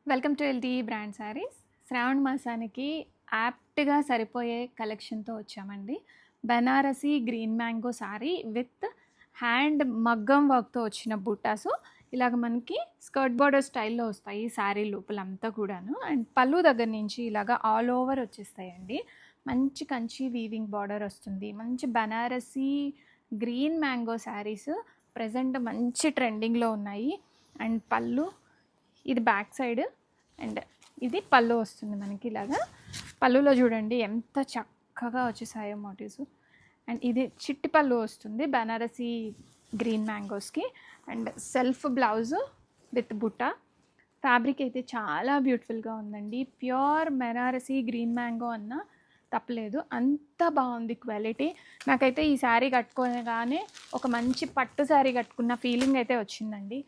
Welcome to LT brand sarees. Shravana మాసానికి యాప్ట్గా సరిపోయే కలెక్షన్తో వచ్చామండి. Banarasi green mango saree with hand మగ్గం వర్క్తో వచ్చిన బుట్టాసు ఇలాగ మనకి స్కర్ట్ బార్డర్ స్టైల్లో వస్తాయి శారీ లోపలంతా కూడాను. అండ్ పళ్ళు దగ్గర నుంచి ఇలాగ ఆల్ ఓవర్ వచ్చేస్తాయండి. మంచి కంచి వీవింగ్ బార్డర్ వస్తుంది. మంచి Banarasi green mango saris present మంచి ట్రెండింగ్లో ఉన్నాయి. అండ్ పళ్ళు ఇది బ్యాక్ సైడ్ అండ్ ఇది పళ్ళు వస్తుంది మనకి. ఇలాగా పళ్ళులో చూడండి ఎంత చక్కగా వచ్చేసాయో మోటివ్స్. అండ్ ఇది చిట్టి పళ్ళు వస్తుంది బనారసి గ్రీన్ మ్యాంగోస్కి. And self blouse with butta. Fabric అయితే చాలా బ్యూటిఫుల్గా ఉందండి. ప్యూర్ బనారసి గ్రీన్ మ్యాంగో అన్న తప్పలేదు, అంత బాగుంది క్వాలిటీ. నాకైతే ఈ శారీ కట్టుకోగానే ఒక మంచి పట్టు శారీ కట్టుకున్న ఫీలింగ్ అయితే వచ్చిందండి.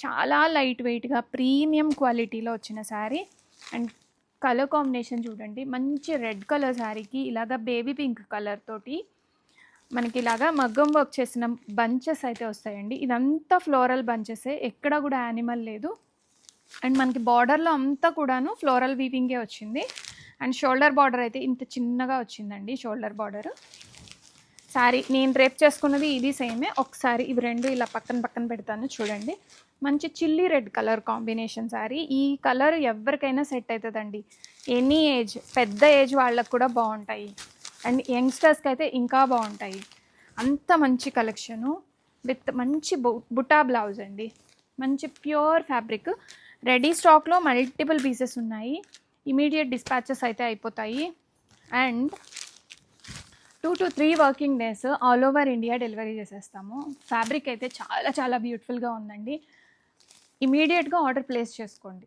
చాలా లైట్ వెయిట్గా ప్రీమియం క్వాలిటీలో వచ్చిన శారీ. అండ్ కలర్ కాంబినేషన్ చూడండి, మంచి రెడ్ కలర్ శారీకి ఇలాగ బేబీ పింక్ కలర్ తోటి మనకి ఇలాగా మగ్గం వర్క్ చేసిన బంచెస్ అయితే వస్తాయండి. ఇదంతా ఫ్లోరల్ బంచెసే, ఎక్కడ కూడా యానిమల్ లేదు. అండ్ మనకి బార్డర్లో అంతా కూడాను ఫ్లోరల్ వీవింగే వచ్చింది. అండ్ షోల్డర్ బార్డర్ అయితే ఇంత చిన్నగా వచ్చిందండి. షోల్డర్ బార్డర్ శారీ నేను రేప్ చేసుకున్నది ఇది సేమే. ఒకసారి ఇవి రెండు ఇలా పక్కన పక్కన పెడతాను చూడండి. మంచి chilli red colour combination sari. ఈ కలర్ ఎవరికైనా సెట్ అవుతుందండి. ఎనీ ఏజ్, పెద్ద ఏజ్ వాళ్ళకు కూడా బాగుంటాయి. అండ్ యంగ్స్టర్స్కి అయితే ఇంకా బాగుంటాయి. అంత మంచి కలెక్షను విత్ మంచి బుటా బ్లౌజ్ అండి. మంచి ప్యూర్ ఫ్యాబ్రిక్. రెడీ స్టాక్లో మల్టిపుల్ పీసెస్ ఉన్నాయి. ఇమీడియట్ డిస్పాచెస్ అయితే అయిపోతాయి. And 2 to 3 working days all over India delivery చేసేస్తాము. ఫ్యాబ్రిక్ అయితే చాలా చాలా బ్యూటిఫుల్గా ఉందండి. ఇమీడియట్గా ఆర్డర్ ప్లేస్ చేసుకోండి.